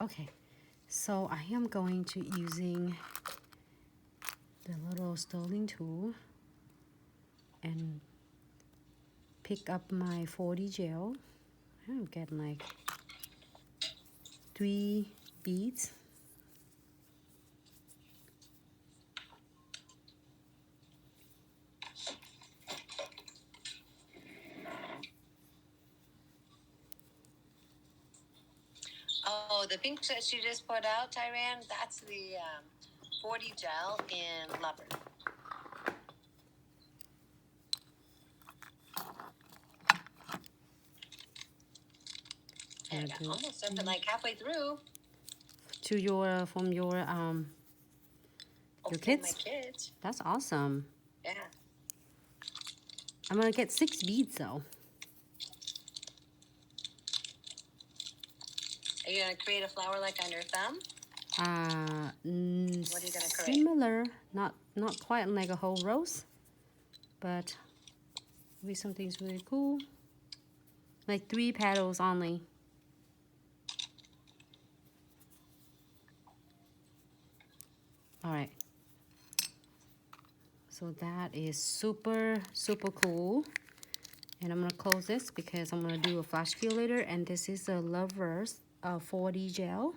Okay, so I am going to using the little stoling tool and pick up my 40 gel. I'm getting like 3 beads. Oh, the pink that she just put out, Tyran, that's the 40 gel in Lover. And almost something like halfway through. To your, from your kids? My kids. That's awesome. Yeah. I'm gonna get 6 beads though. Are you gonna create a flower like on your thumb? What are you gonna create? Similar, not quite like a whole rose, but maybe something's really cool. Like 3 petals only. All right. So that is super cool. And I'm gonna close this because I'm gonna do a flash fill later. And this is a Lovers 40 gel.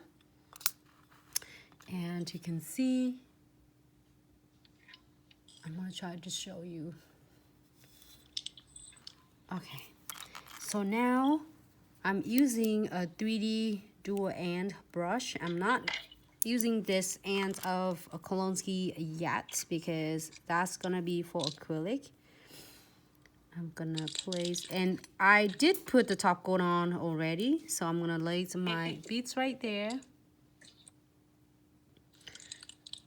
And you can see, I'm gonna try to show you. Okay, so now I'm using a 3D dual end brush. I'm not using this end of a Kolonsky yet because that's gonna be for acrylic. I'm gonna place, and I did put the top coat on already, so I'm gonna lay my beads right there.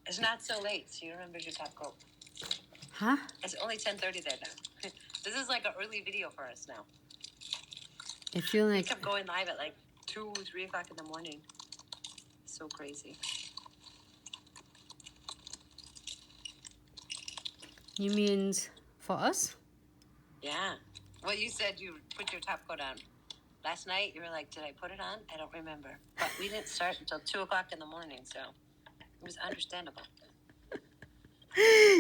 It's not so late, so you remembered your top coat. Huh? It's only 10:30 there now. This is like an early video for us now. I feel like we kept going live at like 2, 3 o'clock in the morning. So crazy. You mean for us? Yeah. Well, you said you put your top coat on. Last night, you were like, did I put it on? I don't remember. But we didn't start until 2 o'clock in the morning, so it was understandable.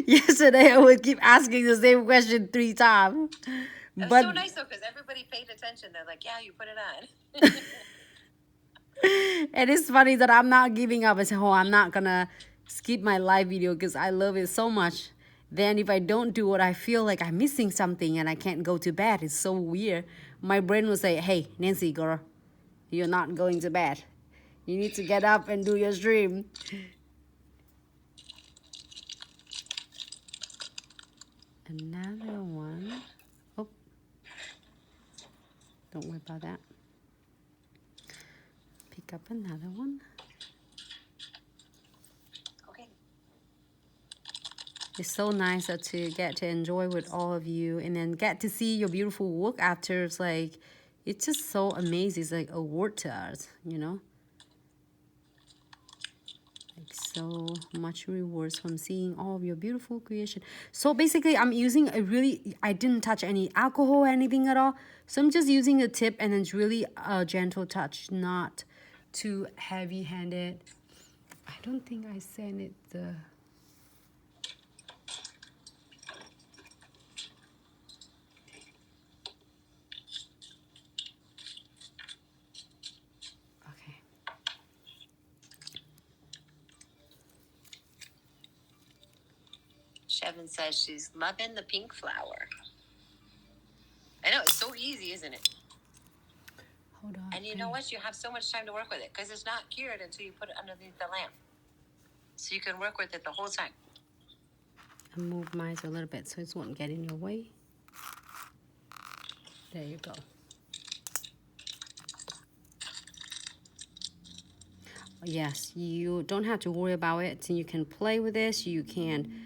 Yesterday, I would keep asking the same question 3 times. It was so nice, though, because everybody paid attention. They're like, yeah, you put it on. And it's funny that I'm not giving up. I say, oh, I'm not gonna skip my live video because I love it so much. Then if I don't do it, I feel like I'm missing something and I can't go to bed. It's so weird. My brain will say, hey, Nancy, girl, you're not going to bed. You need to get up and do your stream. Another one. Oh, don't worry about that. Pick up another one. Okay. It's so nice to get to enjoy with all of you and then get to see your beautiful work after. It's like, it's just so amazing. It's like a word to us, you know? Like so much rewards from seeing all of your beautiful creation. So basically, I'm using I didn't touch any alcohol or anything at all. So I'm just using a tip and it's really a gentle touch, not too heavy-handed. I don't think I sent it the... Okay. Shevin says she's loving the pink flower. I know, it's so easy, isn't it? Hold on. And you know what? You have so much time to work with it because it's not cured until you put it underneath the lamp. So you can work with it the whole time. I move mine a little bit so it won't get in your way. There you go. Yes, you don't have to worry about it. You can play with this. You can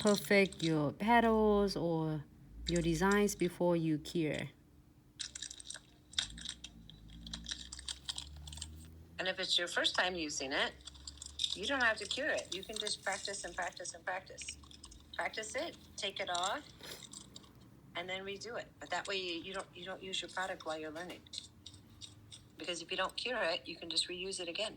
perfect your petals or your designs before you cure. And if it's your first time using it, you don't have to cure it. You can just practice and practice and practice. Practice it, take it off, and then redo it. But that way you don't use your product while you're learning. because if you don't cure it, you can just reuse it again.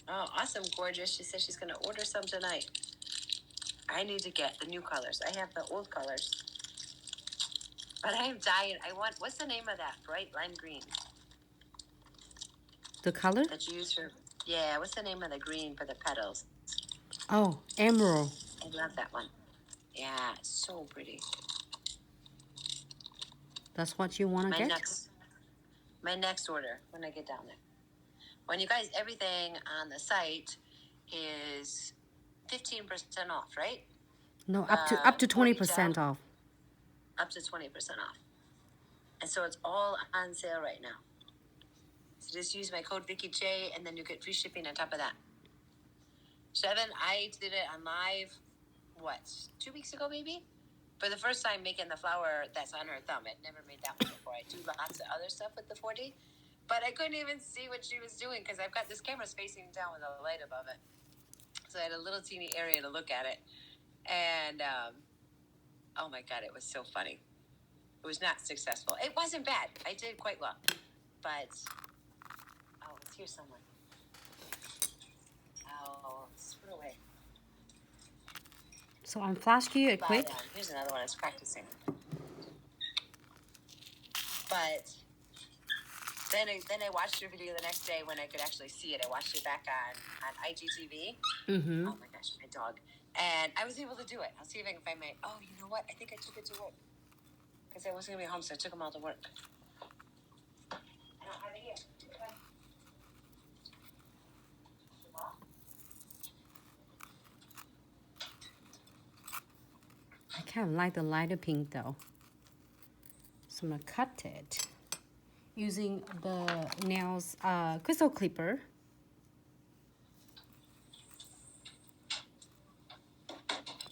Oh, awesome, gorgeous. She says she's going to order some tonight. I need to get the new colors. I have the old colors. But I am dying. I want, what's the name of that? Bright lime green. The color? That you use for, yeah, what's the name of the green for the petals? Oh, emerald. I love that one. Yeah, it's so pretty. That's what you want to get? My next order when I get down there. When you guys, everything on the site is 15% off, right? No, up to 20% off. Up to 20% off. And so it's all on sale right now. So just use my code VickyJ and then you get free shipping on top of that. Seven, I did it on live, 2 weeks ago maybe? For the first time making the flower that's on her thumb. I'd never made that one before. I do lots of other stuff with the 4D. But I couldn't even see what she was doing because I've got this camera facing down with a light above it. So I had a little teeny area to look at it. And, oh my God, it was so funny. It was not successful. It wasn't bad. I did quite well. But, oh, it's here somewhere. Oh, it's put away. So I'm flash you it quick. Here's another one I was practicing. But then I watched your video the next day when I could actually see it. I watched it back on IGTV. Mm-hmm. Oh my gosh, my dog. And I was able to do it. I'll see if I can find my, oh, you know what? I think I took it to work. Because I wasn't going to be home, so I took them all to work. I don't have it here. I kind of like the lighter pink though. So I'm going to cut it using the nails crystal clipper.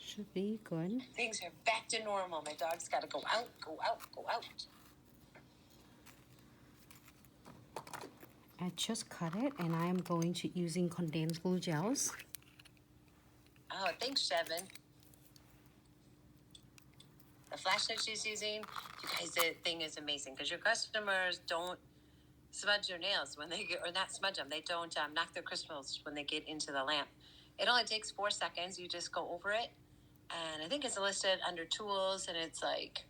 Should be good. Things are back to normal. My dog's got to go out, go out, go out. I just cut it and I am going to using condensed glue gels. Oh, thanks, Seven. The flashlight she's using, you guys, the thing is amazing because your customers don't smudge their nails when they get, or not smudge them. They don't knock their crystals when they get into the lamp. It only takes 4 seconds. You just go over it. And I think it's listed under tools and it's like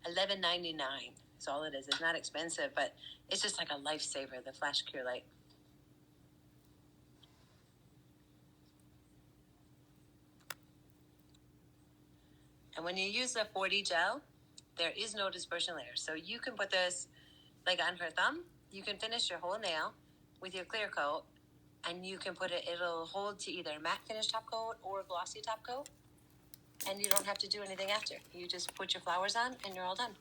$11.99. That's all it is. It's not expensive, but it's just like a lifesaver, the Flash Cure Light. And when you use the 4D gel, there is no dispersion layer. So you can put this like on her thumb. You can finish your whole nail with your clear coat and you can put it, it'll hold to either matte finish top coat or glossy top coat. And you don't have to do anything after. You just put your flowers on and you're all done.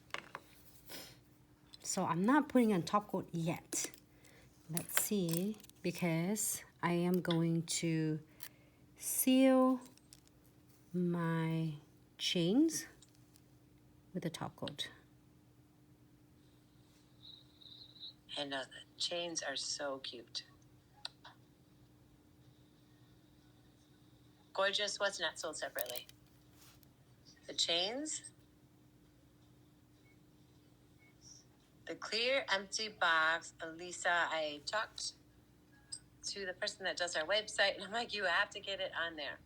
So I'm not putting on top coat yet. Let's see, because I am going to seal my chains with the top coat. I know, the chains are so cute. Gorgeous, what's not sold separately? The chains, the clear empty box. Elisa, I talked to the person that does our website and I'm like, you have to get it on there.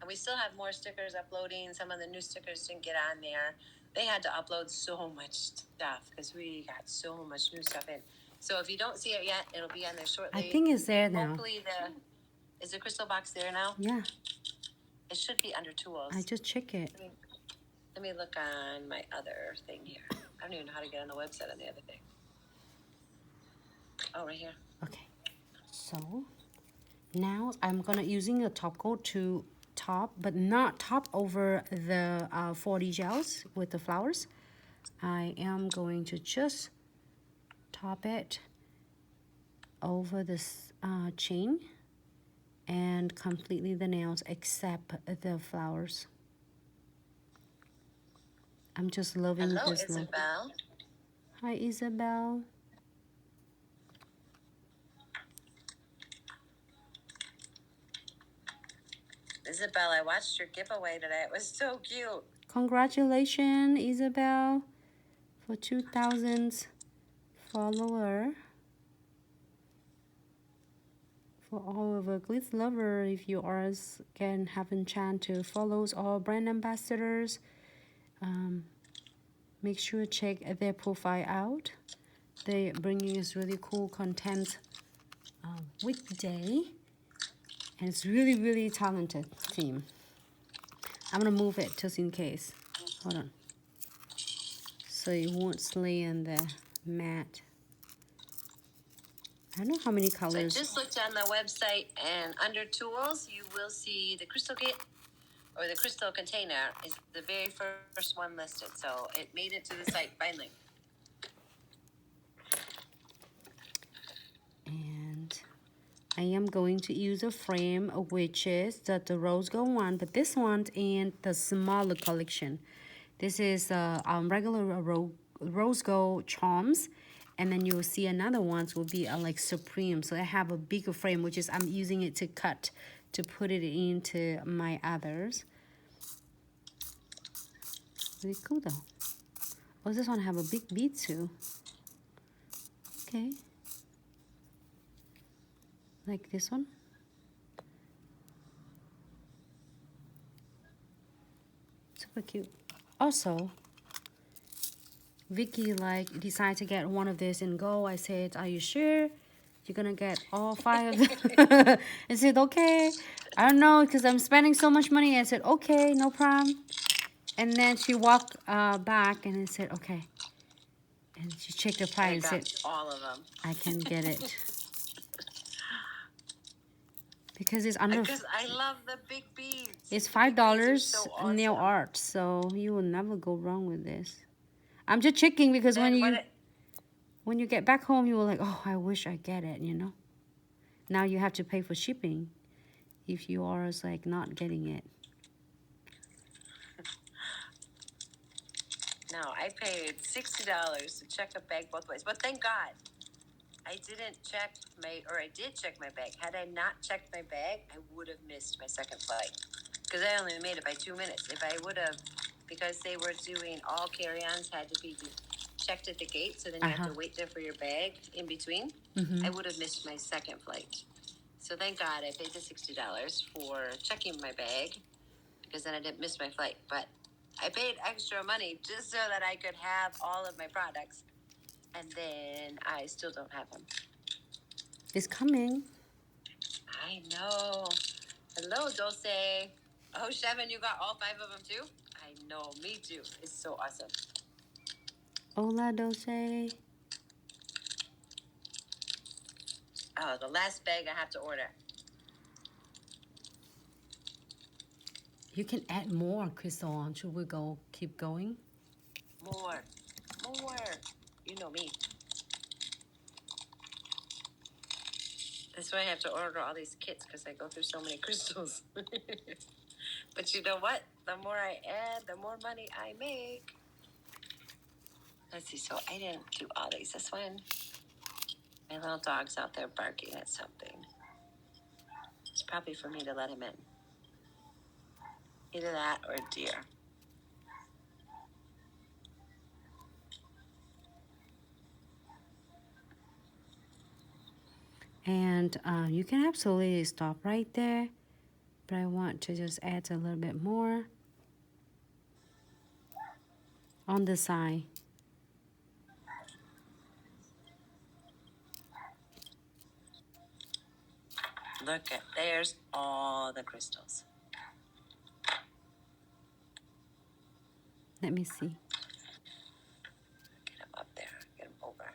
And we still have more stickers uploading. Some of the new stickers didn't get on there. They had to upload so much stuff because we got so much new stuff in. So if you don't see it yet, it'll be on there shortly. I think it's there now. Hopefully is the crystal box there now? Yeah. It should be under tools. I just check it. Let me look on my other thing here. I don't even know how to get on the website on the other thing. Oh, right here. Okay. So now I'm gonna using the top coat to top, but not top over the 4D gels with the flowers. I am going to just top it over this chain and completely the nails except the flowers. I'm just loving Hello, this look. Isabel. Hi, Isabel. Isabel, I watched your giveaway today. It was so cute. Congratulations, Isabel, for 2,000 follower. For all of our Glitz lover, if you are can have a chance to follow our brand ambassadors, make sure to check their profile out. They bringing us really cool content weekday, and it's really talented team. I'm gonna move it just in case. Hold on, so it won't slay on the mat. I don't know how many colors. So I just looked on the website, and under tools, you will see the crystal kit or the crystal container is the very first one listed. So it made it to the site finally. And I am going to use a frame, which is the rose gold one, but this one in the smaller collection. This is regular rose gold charms. And then you'll see another ones will be like Supreme. So I have a bigger frame, which is I'm using it to cut, to put it into my others. Really cool though. Oh, this one have a big bead too. Okay. Like this one. Super cute. Also, Vicky decided to get one of this in gold. I said, are you sure you're gonna get all 5 of them? I said, okay. I don't know, because I'm spending so much money. I said, okay, no problem. And then she walked back and I said, okay. And she checked the price and said, all of them. I can get it. Because it's under. Because I love the big beads. It's $5 so awesome. nail art, so you will never go wrong with this. I'm just checking because when you get back home, you will like, oh, I wish I get it, you know. Now you have to pay for shipping if you are like not getting it. No, I paid $60 to check a bag both ways, but thank God I didn't check I did check my bag. Had I not checked my bag, I would have missed my second flight because I only made it by 2 minutes. If I would have, because they were doing all carry-ons had to be checked at the gate, so then you have to wait there for your bag in between. I would have missed my second flight. So thank God I paid the $60 for checking my bag because then I didn't miss my flight. But I paid extra money just so that I could have all of my products, and then I still don't have them. It's coming. I know. Hello, Dulce. Oh, Shevin, you got all 5 of them too? I know, me too. It's so awesome. Hola, Dulce. Oh, the last bag I have to order. You can add more crystal on. Should we keep going? More. You know me. That's why I have to order all these kits because I go through so many crystals. But you know what? The more I add, the more money I make. Let's see. So I didn't do all these. This one. My little dog's out there barking at something. It's probably for me to let him in. Either that or a deer. And you can absolutely stop right there, but I want to just add a little bit more on the side. Look at, there's all the crystals. Let me see. Get him up there. Get him over.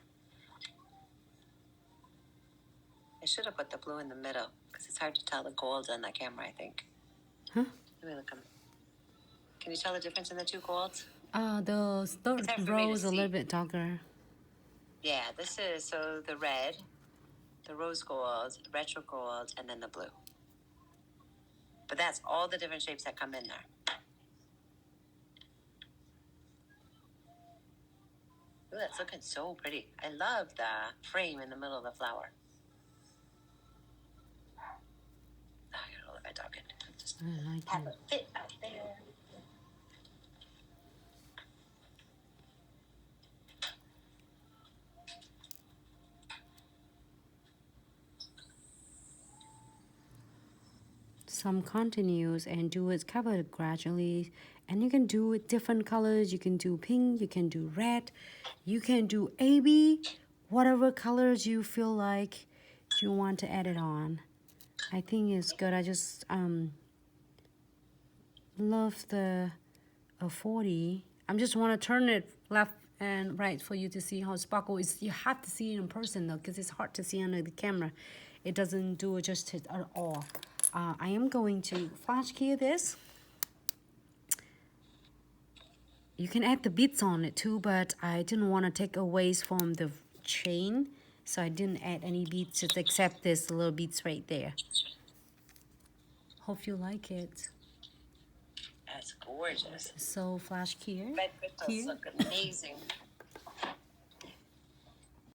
I should have put the blue in the middle because it's hard to tell the gold on the camera, I think. Huh? Let me look them. Can you tell the difference in the 2 golds? The rose a little bit darker. Yeah, this is, so the red, the rose gold, retro gold, and then the blue. But that's all the different shapes that come in there. Ooh, that's looking so pretty. I love the frame in the middle of the flower. Oh, I gotta let my dog in. I like have it. a fit out there. Some continues and do it cover it gradually, and you can do it different colors. You can do pink, you can do red, you can do AB, whatever colors you feel like you want to add it on. I think it's good. I just love the 40. I'm just want to turn it left and right for you to see how sparkle is. You have to see it in person though, because it's hard to see under the camera. It doesn't do it justice at all. I am going to flash key this. You can add the beads on it too, but I didn't want to take away from the chain, so I didn't add any beads just except this little beads right there. Hope you like it. That's gorgeous. So flash here. Red crystals look amazing.